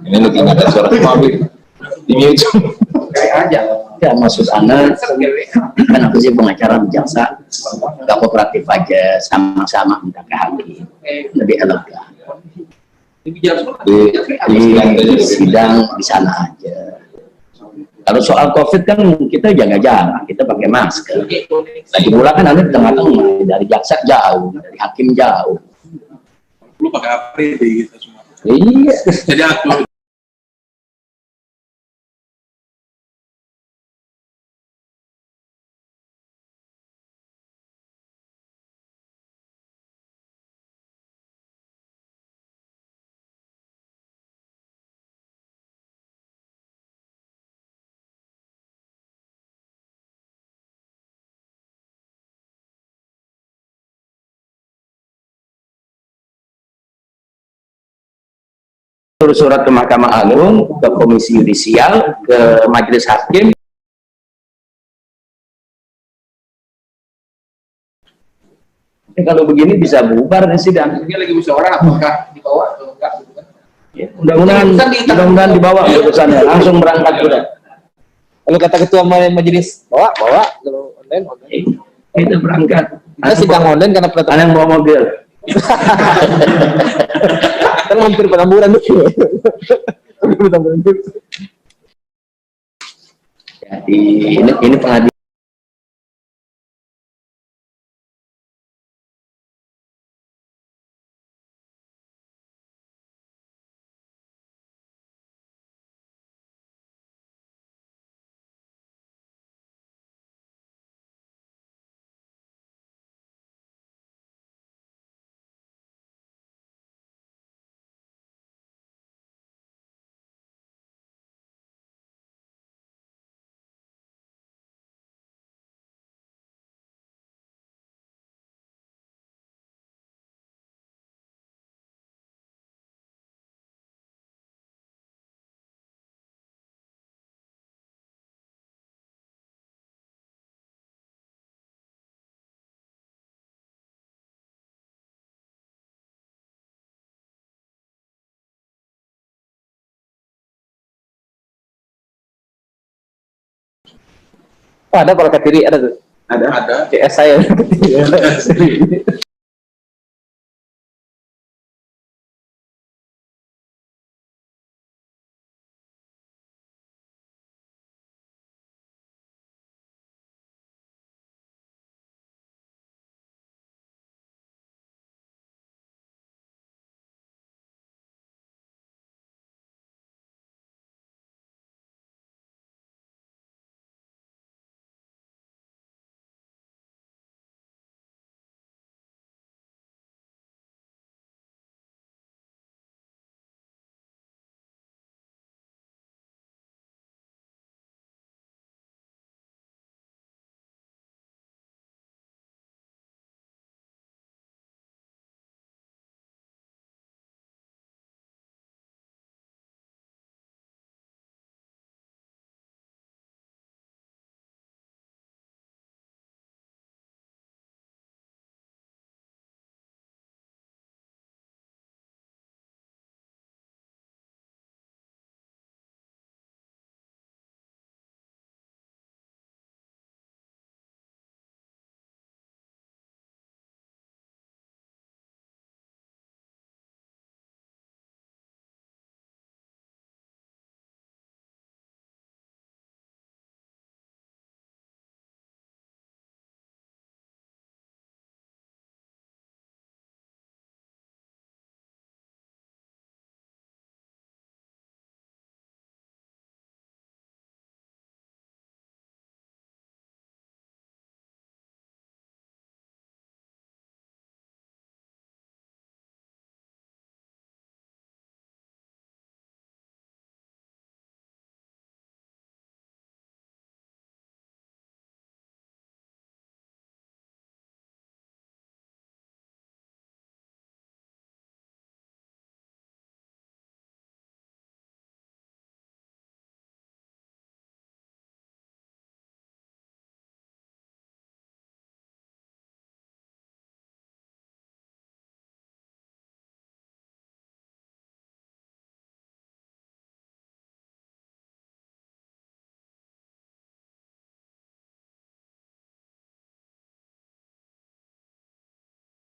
Ini lagi ada suara mobil di mute. Kayak aja. Ya maksud Anda kan aku sih pengacara di jaksa, nggak kooperatif aja, sama-sama minta ke hakim, lebih elegan. Di sidang di sana aja. Kalau soal COVID kan kita jaga jarak, kita pakai masker. Lagi pula kan Anda di tengah-tengah, dari jaksa jauh, dari hakim jauh. Lu pakai APD gitu semua. Iya. Jadi aku Surat ke Mahkamah Agung, ke Komisi Yudisial, ke Majelis Hakim. Kalau begini bisa bubar nih sidang. Ini lagi musyawarah apakah dibawa atau enggak gitu kan? Ya, mudah-mudahan dibawa putusannya, langsung berangkat sudah. Kalau kata ketua majelis bawa, kalau online. Kita berangkat. Kita sidang online karena Ada yang bawa mobil. Kan hampir petamburan tuh. Jadi ini pengadilan. Oh, ada kalau Ketiri ada tuh. ada. CS saya.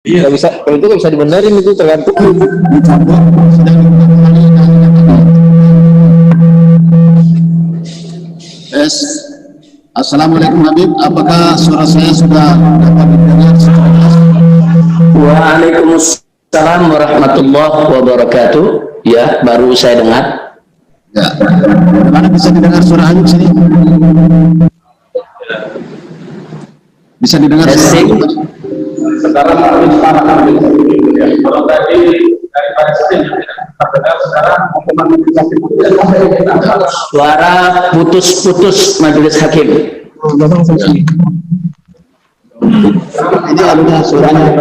Iya. Nggak bisa, kalau itu nggak bisa dibenerin, itu tergantung. Yes. Assalamualaikum Habib, apakah suara saya sudah dapat didengar? Waalaikumsalam warahmatullahi wabarakatuh. Ya, baru saya dengar. Ya. Mana bisa didengar suara Habib sini? Bisa didengar suara Testing. Habib? Sekarang harus parah. Kalau tadi daripada sistem terdengar, sekarang Suara putus-putus majelis hakim. Ini alunya suaranya.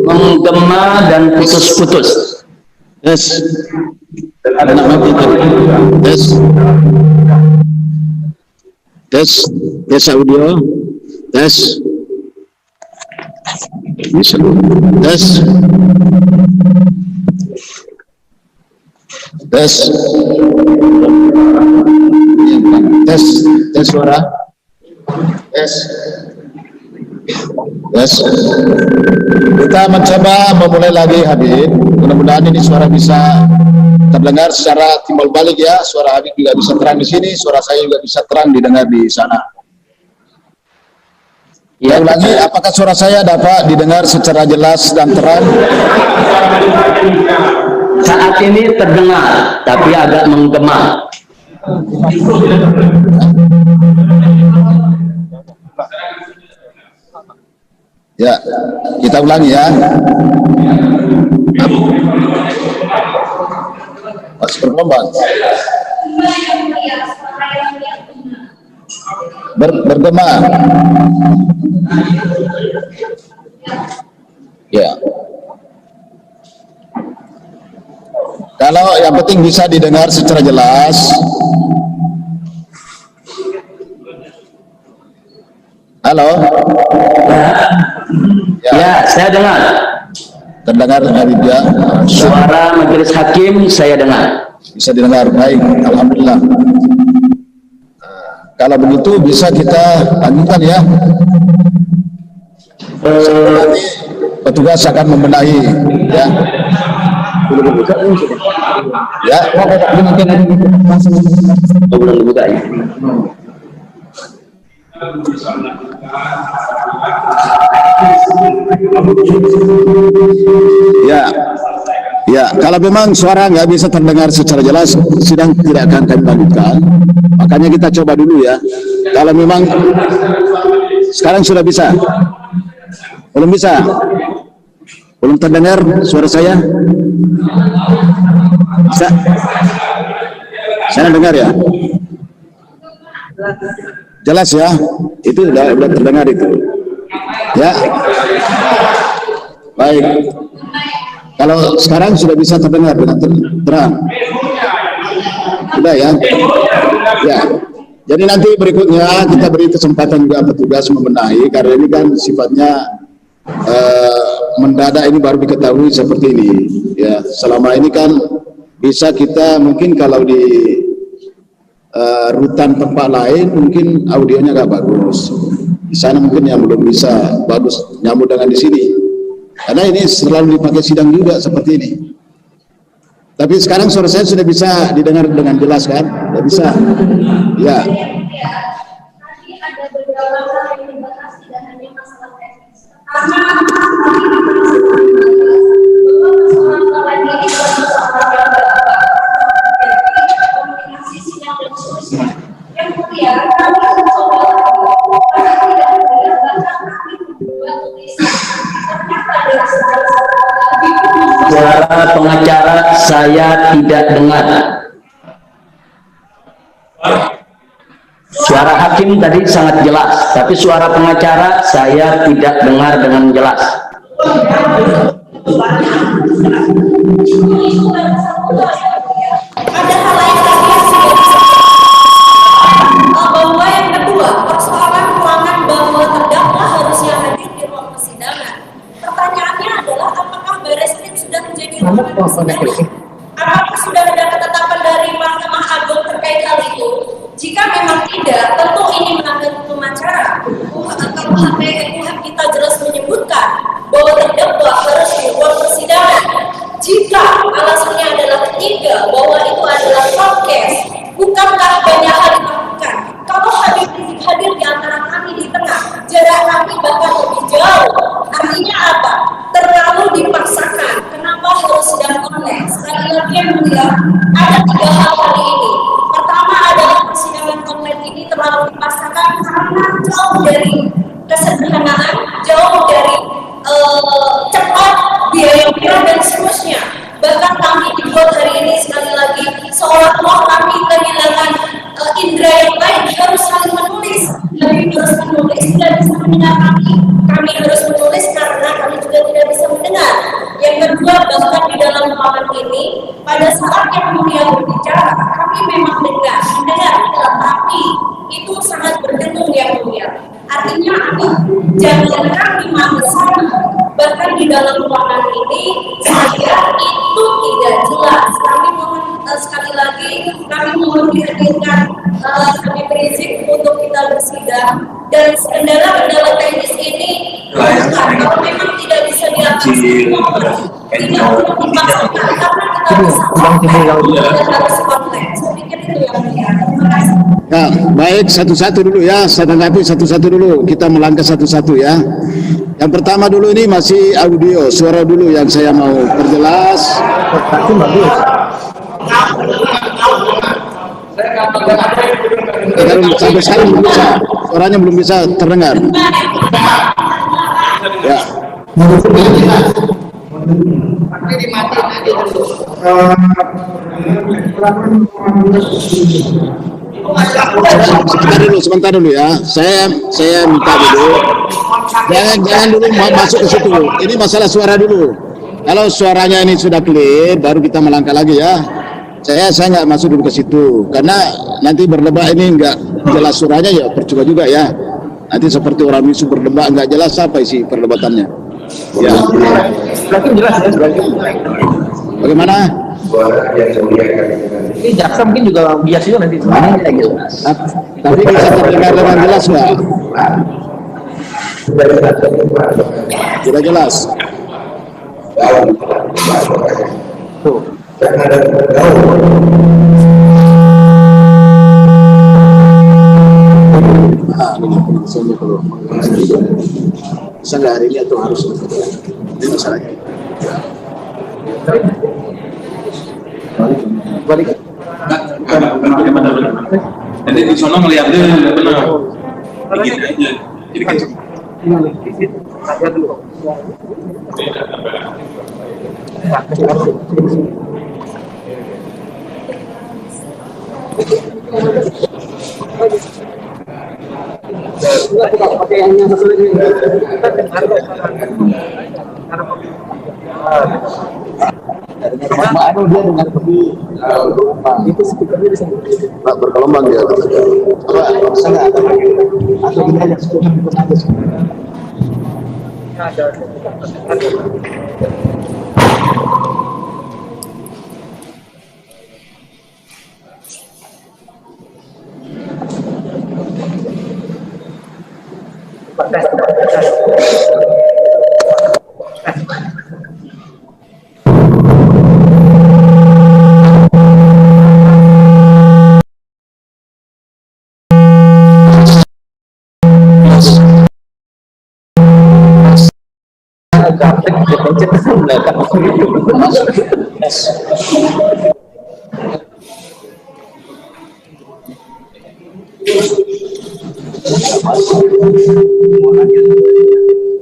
Menggema dan putus-putus. Yes. Anak mati tadi. Yes. Tes. Tes audio. Tes. Bisa. Tes. Tes. Tes. Tes suara. Tes. Tes. Kita mencoba memulai lagi Habib. Mudah-mudahan ini suara bisa terdengar secara timbal balik ya. Suara Habib juga bisa terang di sini, suara saya juga bisa terang didengar di sana. Ya, ulangi, apakah suara saya dapat didengar secara jelas dan terang? Saat ini terdengar, tapi agak menggema. Ya, kita ulangi ya. Masih bergelombang. Bergema. Ya. Kalau yang penting bisa didengar secara jelas. Halo. Ya, saya dengar. Terdengar Habib ya. Suara majelis hakim saya dengar. Bisa didengar, baik, alhamdulillah. Kalau begitu bisa kita lanjutkan ya. Nanti petugas akan membenahi ya. Ya, Belum dibuka ya. ya, ya. Kalau memang suara nggak bisa terdengar secara jelas, sidang tidak akan kami lanjutkan. Makanya kita coba dulu ya. Kalau memang sekarang sudah bisa, belum bisa, belum terdengar suara saya. Bisa, saya dengar ya. Jelas ya, itu sudah terdengar itu. Ya, baik. Kalau sekarang sudah bisa terdengar dengan terang, sudah ya. Ya, jadi nanti berikutnya kita beri kesempatan juga petugas membenahi karena ini kan sifatnya mendadak, ini baru diketahui seperti ini. Ya, selama ini kan bisa kita mungkin kalau di rutan tempat lain mungkin audionya nggak bagus, di sana mungkin yang belum bisa bagus nyambung dengan di sini, karena ini selalu dipakai sidang juga seperti ini. Tapi sekarang suara saya sudah bisa didengar dengan jelas kan? Sudah bisa, ya. Tadi ada beberapa hal yang dibahas, tidak hanya masalah teknis, yang kemudian kami mencoba pada tidak benar, bahkan kami membuat tulisan ternyata dari Suara pengacara saya tidak dengar. Suara hakim tadi sangat jelas, tapi suara pengacara saya tidak dengar dengan jelas. ada hal lain lagi yang sudah bahwa yang kedua, persoalan ruangan bahwa terdakwa harusnya hadir di ruang persidangan. Pertanyaannya adalah apakah Bareskrim sudah menjadi ruangan persidangan? Apakah sudah ada ketetapan dari Mahkamah Agung terkait hal itu? Jika memang tidak, tentu ini melanggar hukum acara. KUHP kita jelas menyebutkan bahwa terdakwa ketiga, bahwa itu adalah podcast. Bukankah banyak hal dilakukan? Kalau Habib Rizik hadir di antara kami di tengah, jarak kami bahkan lebih jauh. Artinya apa? Terlalu dipaksakan. Kenapa harus sedang online? Sekali lagi yang mulia, ada 3 hal kali ini. Pertama adalah persidangan online ini terlalu dipaksakan karena jauh dari kesederhanaan, jauh dari cepat, biaya murah dan seterusnya. Bahkan kami dibuat hari ini sekali lagi seolah-olah kami kehilangan indera yang lain, harus saling menulis. Kami harus menulis, tidak bisa mendengar kami. Kami harus menulis karena kami juga tidak bisa mendengar. Yang kedua, bahkan di dalam ruangan ini, pada saat yang mulia berbicara, kami memang mendengar, tetapi itu sangat berdengung yang mulia. Artinya apa? Jangankan di besar, bahkan di dalam ruangan ini saya itu tidak jelas. Kami mohon sekali lagi, kami mohon dihadirkan Habib Rizik untuk kita bersidang, dan kendala-kendala teknis ini kalau memang tidak bisa diakses, tidak perlu dipaksakan karena kita bisa harus kompleks. Saya pikir itu yang mulia. Terima kasih. Ya, baik, satu-satu dulu ya, saya tanggapi satu-satu dulu, kita melangkah satu-satu ya. Yang pertama dulu ini masih audio, suara dulu yang saya mau perjelas. Sampai sekarang belum bisa, suaranya belum bisa terdengar. Ya. Sebentar dulu ya. Saya minta dulu. Jangan dulu masuk ke situ. Ini masalah suara dulu. Kalau suaranya ini sudah clear, baru kita melangkah lagi ya. Saya nggak masuk dulu ke situ, karena nanti berdebat ini nggak jelas suaranya ya percuma juga ya. Nanti seperti orang isu berdebat nggak jelas apa isi perdebatannya. Ya. Berarti jelas ya, Bagaimana? Ini jaksa mungkin juga bias juga nanti. Tidak jelas. Tapi bisa terdengar dengan jelas nggak? Tidak jelas. Tuh. Bisa nggak hari ini atau harus ini masalahnya? Balik. Nanti di sana melihatnya benar. Begini aja. Jadi kan Baru dia dengar lebih itu speakernya bisa bergelombang dia. Apa sangat atau kita yang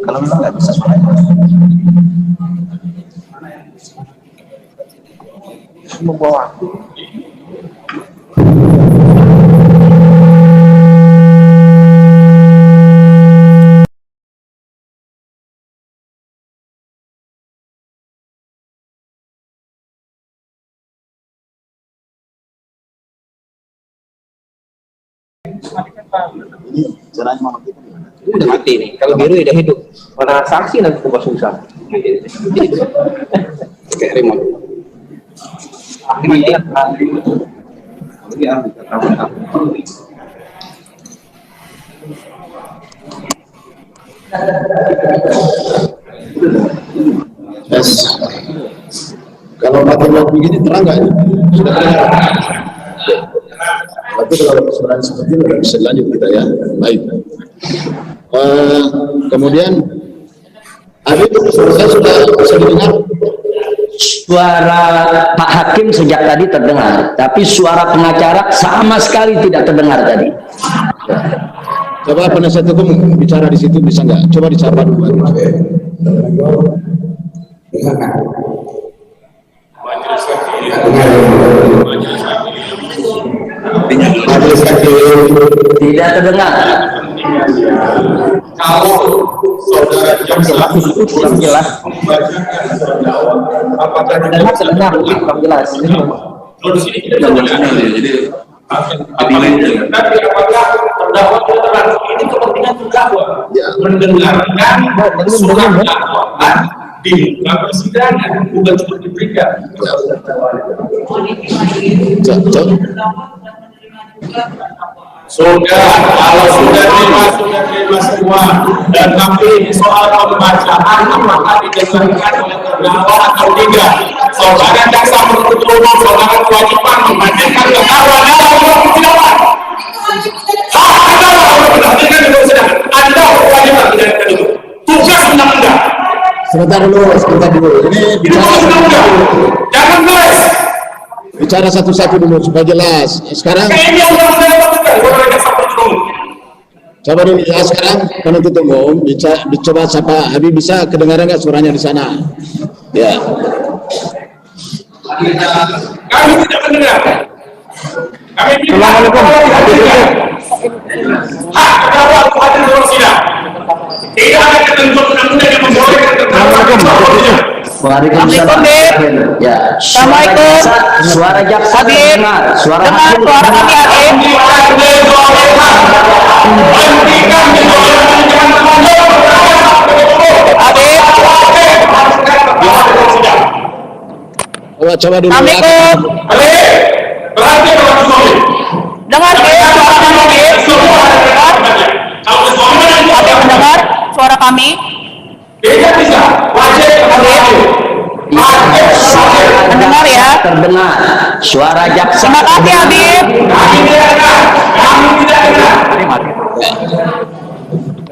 Kalau memang nggak bisa suaranya, membawa ini caranya mau mati. udah mati nih. Kalau biru udah hidup. Mana saksi nanti tambah susah. kayak remote. Yes. Kalau pakai mic begini terang nggak ini? Sudah terdengar? Tapi kalau suara seperti ini bisa lanjut kita ya. Baik. Kemudian ada itu saya sudah bisa didengar. Suara Pak Hakim sejak tadi terdengar, tapi suara pengacara sama sekali tidak terdengar tadi. Coba penasihat hukum bicara di situ bisa nggak? Coba disapa dulu. Tidak terdengar. Kalau saudara kurang jelas. apakah Terdengar kurang jelas. kalau di sini kita jadi tapi apakah terdakwa keterangan ini kepentingan terdakwa mendengarkan surat dakwaan di muka persidangan bukan cuma diberikan. Sudah, kalau sudah terima semua dan tapi soal pembacaan apakah didengarkan oleh terdakwa atau tidak, saudara jaksa penuntut umum saudara kewajiban membandingkan terdakwa dalam persidangan. Hak terdakwa membandingkan di persidangan. Anda kewajiban menjalankan itu. Tugas undang-undang. Sebentar dulu. Ini bicara undang-undang. Jangan guys. bicara satu-satu dulu supaya jelas. Sekarang Ini yang saya lakukan. Saudara jaksa penuntut umum. coba dulu ya, sekarang penuntut umum dicoba sapa Habib, bisa kedengaran nggak suaranya di sana? Ya. Kami tidak mendengar. Kami minta hak terdakwa untuk hadir dalam sidang. Tidak ada ketentuan undang-undang yang membolehkan terdakwa berbicara. Waalaikumsalam. Ya, suara jaksa terdengar, suara hakim Hentikan Coba dulu. berarti kalau suami Dengar mendengar suara kami. tidak bisa wajib Mendengar ya. terdengar, suara jaksa Terima kasih Habib. kami tidak dengar.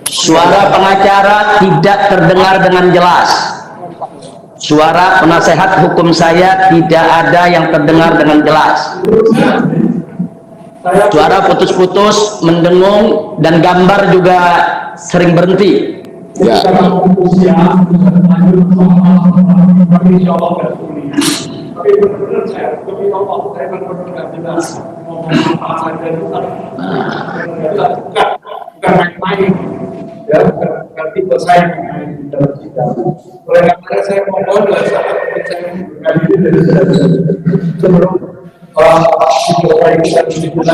suara pengacara tidak terdengar dengan jelas. Suara penasehat hukum saya tidak ada yang terdengar dengan jelas. Suara putus-putus, mendengung, dan gambar juga sering berhenti. Ya. Ya, berarti bersaing dalam kita. Oleh karena saya mohon sebelum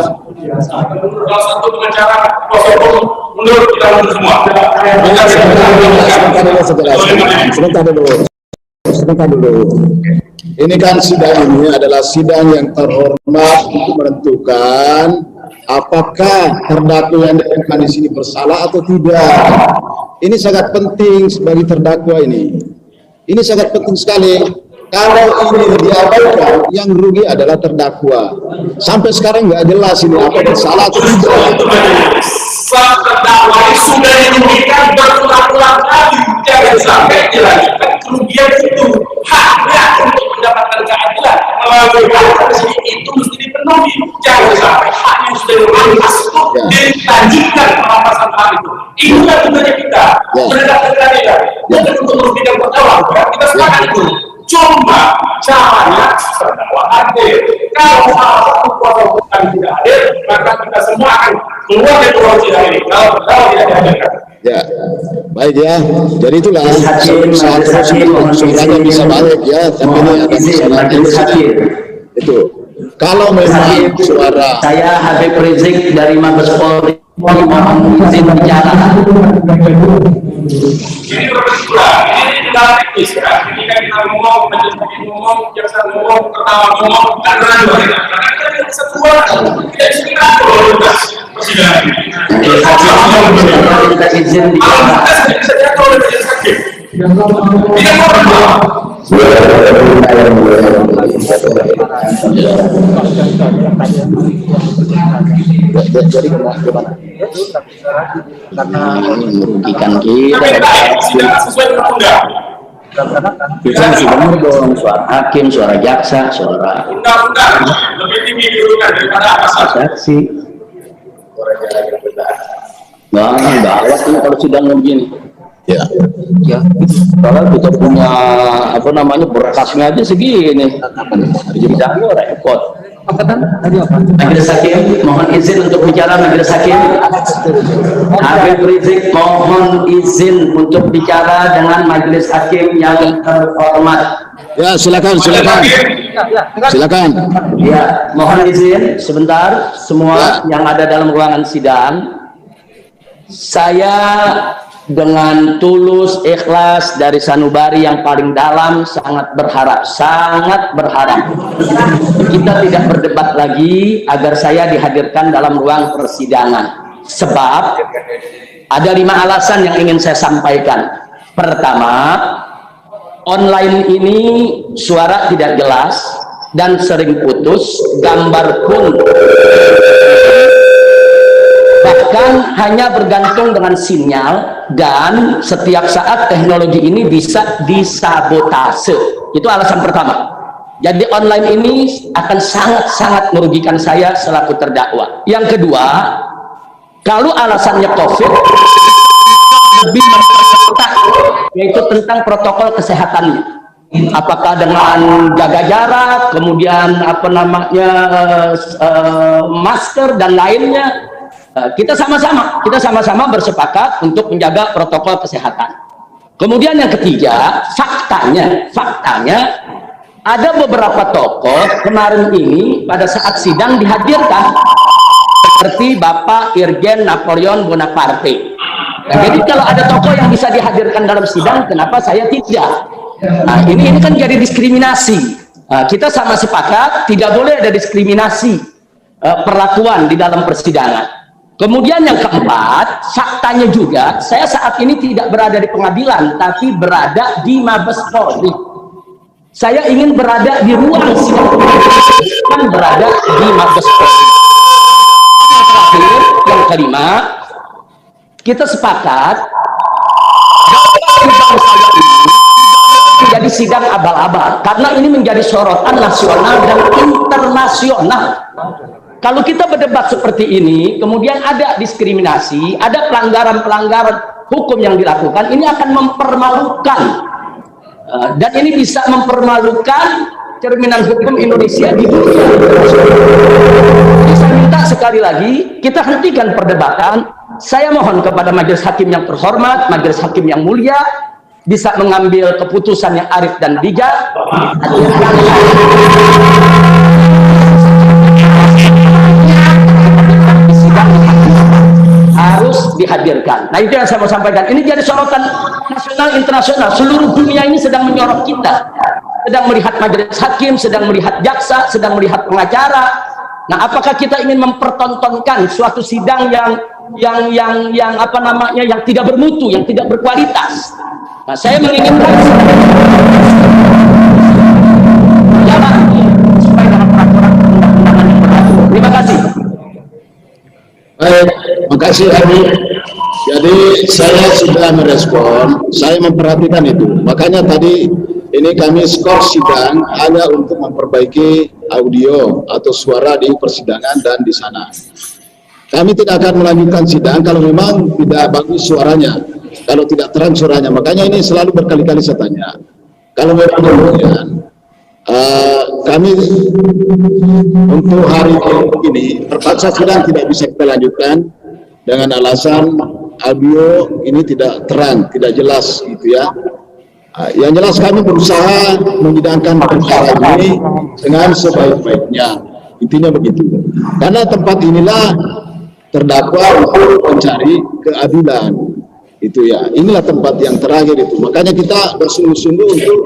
Salah satu pengacara proses menurut kita semua. Sebentar dulu. Ini kan sidang ini adalah sidang yang terhormat untuk menentukan apakah terdakwa yang dilakukan di sini bersalah atau tidak. Ini sangat penting sebagai terdakwa ini. Ini sangat penting sekali. Kalau ini diabaikan, yang rugi adalah terdakwa. Sampai sekarang nggak jelas ini apa bersalah atau tidak. Sang terdakwa sudah dirugikan berulang-ulang kali, jangan sampai dilanjutkan kerugian itu. Haknya untuk mendapatkan keadilan melalui hak sini itu mesti dipenuhi. Jangan sampai hak yang sudah dirampas itu dilanjutkan perampasan hak itu. Inilah tujuannya kita menegakkan keadilan, bukan untuk merugikan terdakwa. Kita sepakat itu. Cuma caranya terdakwa hadir. Kalau salah satu kuasa hukum tidak hadir, maka kita semua akan keluar dari ruang sidang ini. Kalau terdakwa tidak dihadirkan. Ya, baik ya. Jadi itulah sebenarnya bisa balik ya, tapi ini ada masalah itu. Kalau memang suara Saya Habib Rizik dari Mabes Polri mohon izin bicara. Ini berbeda. Ini tidak teknis ya. Ini kan kita ngomong, majelis hakim ngomong, jaksa ngomong, pertama ngomong, dan berdua. Karena kita tidak bisa keluar, tidak bisa kita prioritas persidangan. Kita izin bicara. Kita bisa jatuh oleh majelis hakim. Tidak mau Jadi gimana? Ini merugikan kita. Tapi baik, sidang sesuai dengan undang. Kita mesti benar dong, suara hakim, suara jaksa, suara Undang-undang lebih tinggi kedudukan daripada atasan. saksi. Nah, gawat tuh kalau sidang begini. Ya. Ya, kalau kita punya apa namanya berkasnya aja segini. Jadi jangan repot. Majelis Hakim, mohon izin untuk bicara. Majelis Hakim, Habib Rizik mohon izin untuk bicara dengan Majelis Hakim yang terhormat. Ya, silakan. Silakan. Ya, mohon izin sebentar semua yang ada dalam ruangan sidang. Saya dengan tulus, ikhlas dari sanubari yang paling dalam sangat berharap kita tidak berdebat lagi agar saya dihadirkan dalam ruang persidangan. Sebab ada 5 alasan yang ingin saya sampaikan. Pertama, online ini suara tidak jelas dan sering putus, gambar pun bahkan hanya bergantung dengan sinyal, dan setiap saat teknologi ini bisa disabotase. Itu alasan pertama. Jadi online ini akan sangat-sangat merugikan saya selaku terdakwa. Yang kedua, kalau alasannya COVID, lebih memperketat, yaitu tentang protokol kesehatannya. Apakah dengan jaga jarak, kemudian apa namanya masker dan lainnya. Kita sama-sama bersepakat untuk menjaga protokol kesehatan. Kemudian yang ketiga, faktanya ada beberapa tokoh kemarin ini pada saat sidang dihadirkan, seperti Bapak Irjen Napoleon Bonaparte. Nah, jadi kalau ada tokoh yang bisa dihadirkan dalam sidang, kenapa saya tidak? Nah, ini kan jadi diskriminasi. Kita sama sepakat tidak boleh ada diskriminasi perlakuan di dalam persidangan. Kemudian yang keempat, faktanya juga saya saat ini tidak berada di pengadilan, tapi berada di Mabes Polri. Saya ingin berada di ruang sidang, bukan berada di Mabes Polri. Yang terakhir, yang kelima, kita sepakat sidang saya ini menjadi sidang abal-abal karena ini menjadi sorotan nasional dan internasional. Kalau kita berdebat seperti ini, kemudian ada diskriminasi, ada pelanggaran-pelanggaran hukum yang dilakukan, ini akan mempermalukan. Dan ini bisa mempermalukan cerminan hukum Indonesia di dunia. Jadi saya minta sekali lagi, kita hentikan perdebatan. Saya mohon kepada Majelis Hakim yang terhormat, Majelis Hakim yang mulia, bisa mengambil keputusan yang arif dan bijak. Harus dihadirkan. Nah, itu yang saya mau sampaikan. Ini jadi sorotan nasional internasional. Seluruh dunia ini sedang menyorot kita, sedang melihat majelis hakim, sedang melihat jaksa, sedang melihat pengacara. Nah, apakah kita ingin mempertontonkan suatu sidang yang apa namanya, yang tidak bermutu, yang tidak berkualitas? Nah, saya menginginkan jalan supaya dalam peraturan undang-undangan yang berlaku. Terima kasih. Baik, makasih Habib. Jadi saya sudah merespon, saya memperhatikan itu. Makanya tadi ini kami skor sidang hanya untuk memperbaiki audio atau suara di persidangan dan di sana. Kami tidak akan melanjutkan sidang kalau memang tidak bagus suaranya, kalau tidak terang suaranya. Makanya ini selalu berkali-kali saya tanya. Kalau memang demikian, kami untuk hari ini terpaksa sidang tidak bisa kita lanjutkan dengan alasan audio ini tidak terang, tidak jelas gitu ya. Yang jelas kami berusaha menyidangkan perkara ini dengan sebaik-baiknya. Intinya begitu. Karena tempat inilah terdakwa untuk mencari keadilan. Itu ya. Inilah tempat yang terakhir itu. Makanya kita bersungguh-sungguh untuk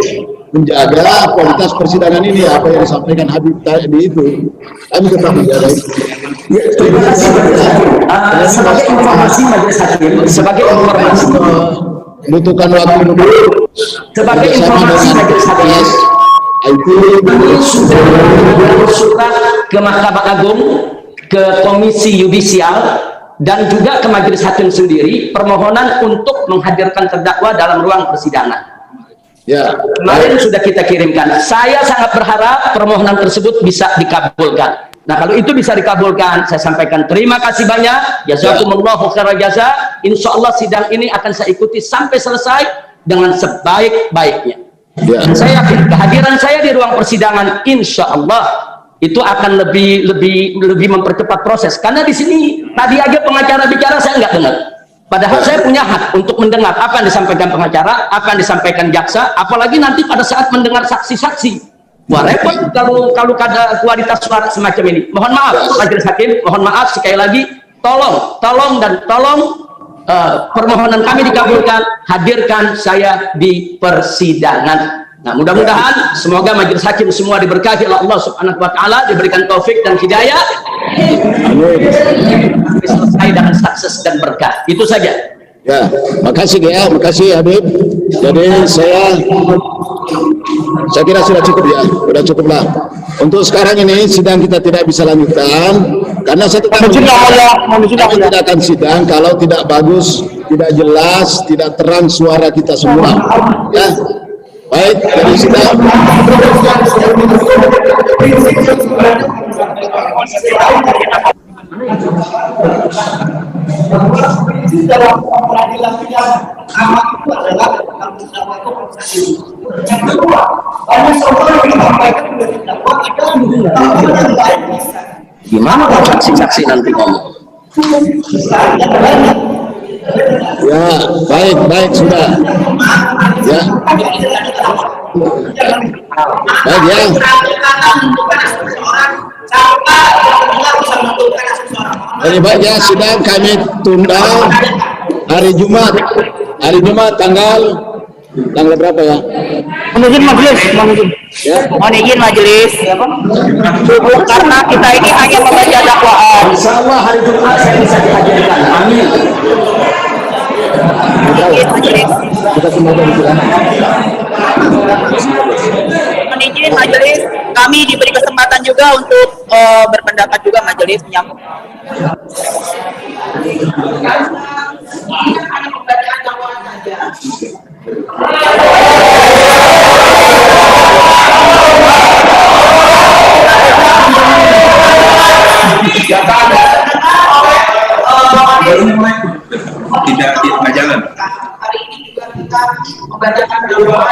menjaga kualitas persidangan ini, apa yang disampaikan Habib tadi itu. Kami tetap menjaga itu. Ya, terima kasih. Sebagai informasi majelis hakim, sebagai informasi butuhkan waktu dulu Sebagai informasi majelis hakim, itu kami sudah mengirim surat ke Mahkamah Agung, ke Komisi Yudisial, dan juga ke majelis hakim sendiri permohonan untuk menghadirkan terdakwa dalam ruang persidangan. ya. Kemarin sudah kita kirimkan. Saya sangat berharap permohonan tersebut bisa dikabulkan. Nah, kalau itu bisa dikabulkan, saya sampaikan terima kasih banyak. Jazakumullahu khairan jasa. Insya Allah sidang ini akan saya ikuti sampai selesai dengan sebaik-baiknya. Ya. Dan saya yakin kehadiran saya di ruang persidangan, insya Allah itu akan lebih mempercepat proses. Karena di sini tadi aja pengacara bicara saya nggak dengar. Padahal saya punya hak untuk mendengar apa yang disampaikan pengacara, apa yang disampaikan jaksa, apalagi nanti pada saat mendengar saksi-saksi. Wah, repot kalau ada kualitas suara semacam ini. Mohon maaf majelis hakim, mohon maaf sekali lagi, tolong permohonan kami dikabulkan, hadirkan saya di persidangan. Nah, mudah-mudahan semoga majelis hakim semua diberkahi oleh Allah Subhanahu wa taala, diberikan taufik dan hidayah. Selesai dengan sukses dan berkah. Itu saja. Ya, makasih ya, makasih Habib. Jadi saya kira sudah cukup ya, sudah cukup lah. Untuk sekarang ini sidang kita tidak bisa lanjutkan karena satu kami tidak akan sidang kalau tidak bagus, tidak jelas, tidak terang suara kita semua. Ya, baik dari sidang. Dalam peradilan pidana amat itu adalah yang kedua, banyak soal yang disampaikan oleh terdakwa adalah Gimana kalau saksi-saksi nanti ngomong? Ya, baik sudah. Ya. Baik ya. Jadi baik ya, sidang kami tunda hari Jumat. Hari Jumat tanggal berapa ya? Mohon izin majelis, Ya. mohon izin majelis. Karena kita ini hanya membaca dakwaan. Insya Allah hari Jumat saya bisa dihadirkan. Amin. Kita semoga dijalankan. Mohon izin majelis, kami diberi kesempatan juga untuk berpendapat juga majelis menyambung. Tidak jalan. Hari ini juga kita membacakan doa.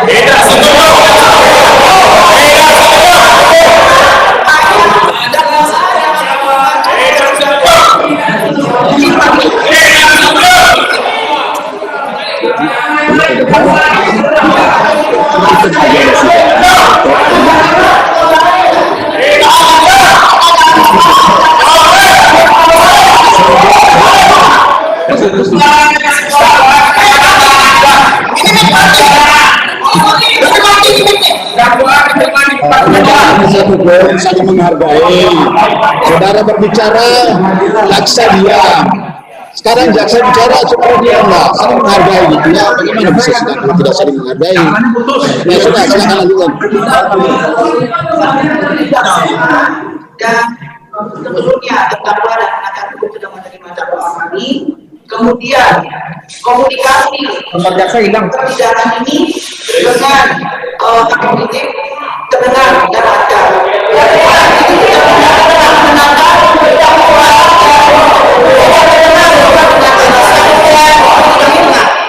Saling menghargai. Saudara berbicara, jaksa diam. Sekarang jaksa bicara, saudara diam lah. Saling menghargai gitu ya. Bagaimana bisa kalau tidak saling menghargai? Ya sudah, silakan lanjutkan. Dan sebelumnya terdakwa dan penasihat hukum sudah menerima dakwaan kami. Kemudian komunikasi persidangan ini dengan hakim ini terdengar dan lancar. Itu tidak menandakan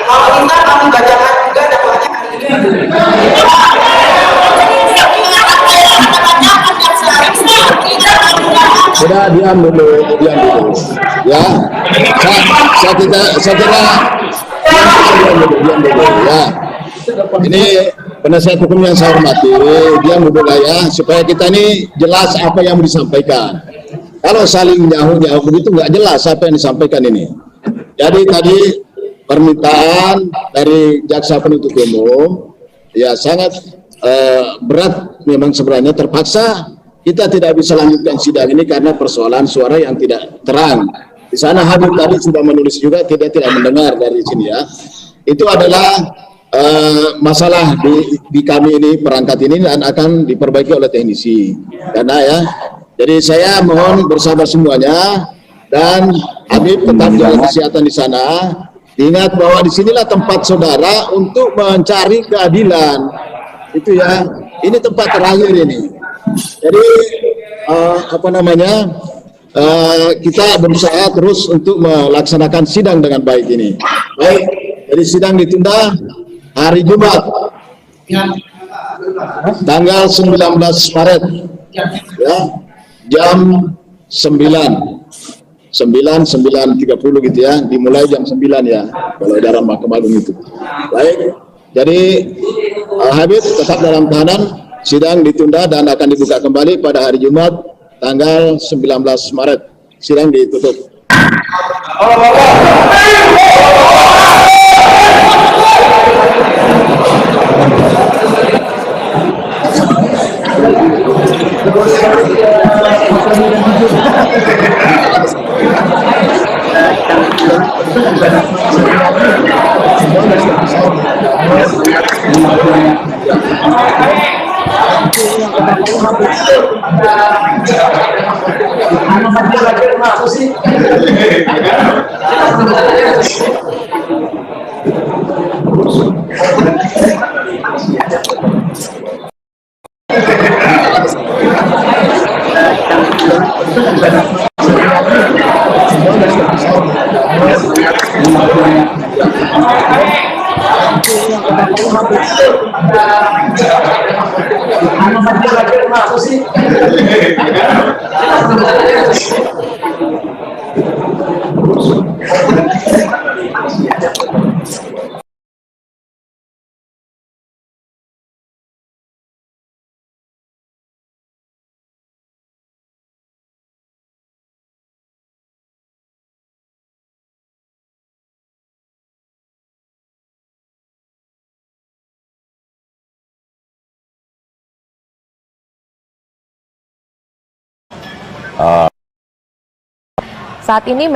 kalau kita kami bacakan juga dakwaannya hari ini. Sudah diam dulu. Ya, saya kira diam dulu. Ya, ini penasihat hukum yang saya hormati, diam dulu ya, supaya kita ini jelas apa yang mau disampaikan. Kalau saling jauh begitu nggak jelas apa yang disampaikan ini. Jadi tadi permintaan dari jaksa penuntut umum, ya sangat berat memang sebenarnya, terpaksa kita tidak bisa lanjutkan sidang ini karena persoalan suara yang tidak terang. Di sana Habib tadi sudah menulis juga tidak mendengar dari sini ya. itu adalah masalah di kami ini, perangkat ini, dan akan diperbaiki oleh teknisi. Karena ya, jadi saya mohon bersabar semuanya, dan Habib tetap jaga kesehatan di sana. Ingat bahwa disinilah tempat saudara untuk mencari keadilan. Itu ya, ini tempat terakhir ini. Jadi kita berusaha terus untuk melaksanakan sidang dengan baik ini. Baik, jadi sidang ditunda hari Jumat tanggal 19 Maret ya, jam 9:30 gitu ya, dimulai jam 9 ya kalau dalam Mahkamah Agung itu. Baik, jadi Habib tetap dalam tahanan, sidang ditunda dan akan dibuka kembali pada hari Jumat tanggal 19 Maret. Sidang ditutup. Saat ini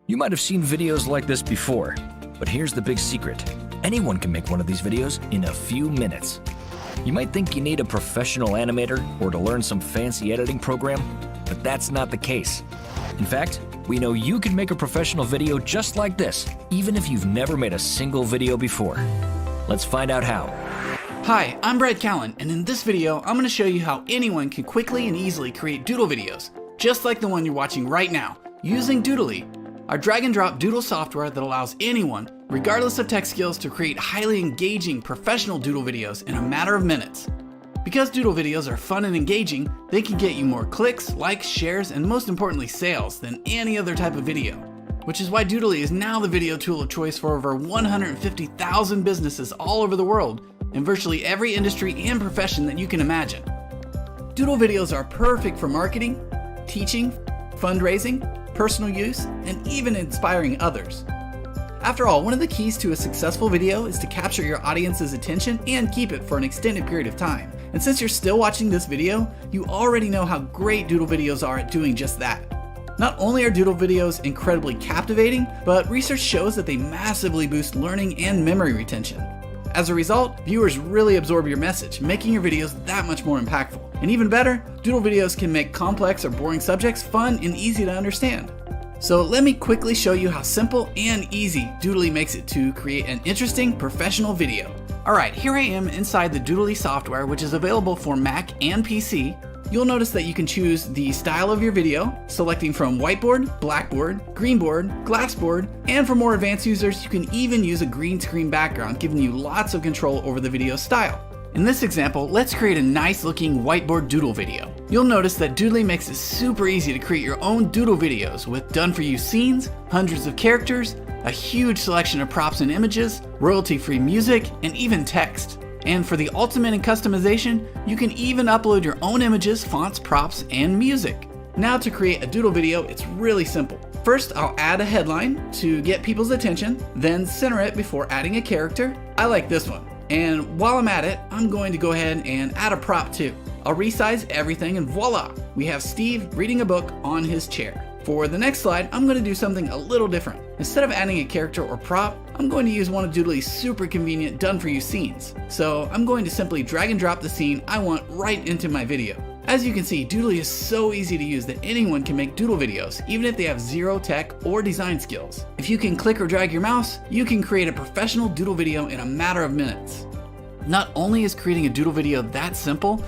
You might have seen videos like this before, but here's the big secret. Anyone can make one of these videos in a few minutes. You might think you need a professional animator or to learn some fancy editing program, but that's not the case. In fact, we know you can make a professional video just like this, even if you've never made a single video before. Let's find out how. Hi, I'm Brad Callen, and in this video, I'm going to show you how anyone can quickly and easily create doodle videos, just like the one you're watching right now, using Doodly, our drag-and-drop doodle software that allows anyone, regardless of tech skills, to create highly engaging professional doodle videos in a matter of minutes. Because doodle videos are fun and engaging, they can get you more clicks, likes, shares, and most importantly sales than any other type of video. Which is why Doodly is now the video tool of choice for over 150,000 businesses all over the world, in virtually every industry and profession that you can imagine. Doodle videos are perfect for marketing, teaching, fundraising, personal use, and even inspiring others. After all, one of the keys to a successful video is to capture your audience's attention and keep it for an extended period of time. And since you're still watching this video, you already know how great doodle videos are at doing just that. Not only are doodle videos incredibly captivating, but research shows that they massively boost learning and memory retention. As a result, viewers really absorb your message, making your videos that much more impactful. And even better, doodle videos can make complex or boring subjects fun and easy to understand. So let me quickly show you how simple and easy Doodly makes it to create an interesting professional video. Alright, here I am inside the Doodly software, which is available for Mac and PC. You'll notice that you can choose the style of your video, selecting from whiteboard, blackboard, greenboard, glassboard, and for more advanced users, you can even use a green screen background, giving you lots of control over the video style. In this example, let's create a nice looking whiteboard doodle video. You'll notice that Doodly makes it super easy to create your own doodle videos with done-for-you scenes, hundreds of characters, a huge selection of props and images, royalty-free music, and even text. And for the ultimate in customization, you can even upload your own images, fonts, props, and music. Now to create a doodle video, it's really simple. First, I'll add a headline to get people's attention, then center it before adding a character. I like this one. And while I'm at it, I'm going to go ahead and add a prop too. I'll resize everything and voila, we have Steve reading a book on his chair. For the next slide, I'm going to do something a little different. Instead of adding a character or prop, I'm going to use one of Doodly's super convenient done-for-you scenes. So I'm going to simply drag and drop the scene I want right into my video. As you can see, Doodly is so easy to use that anyone can make doodle videos, even if they have zero tech or design skills. If you can click or drag your mouse, you can create a professional doodle video in a matter of minutes. Not only is creating a doodle video that simple,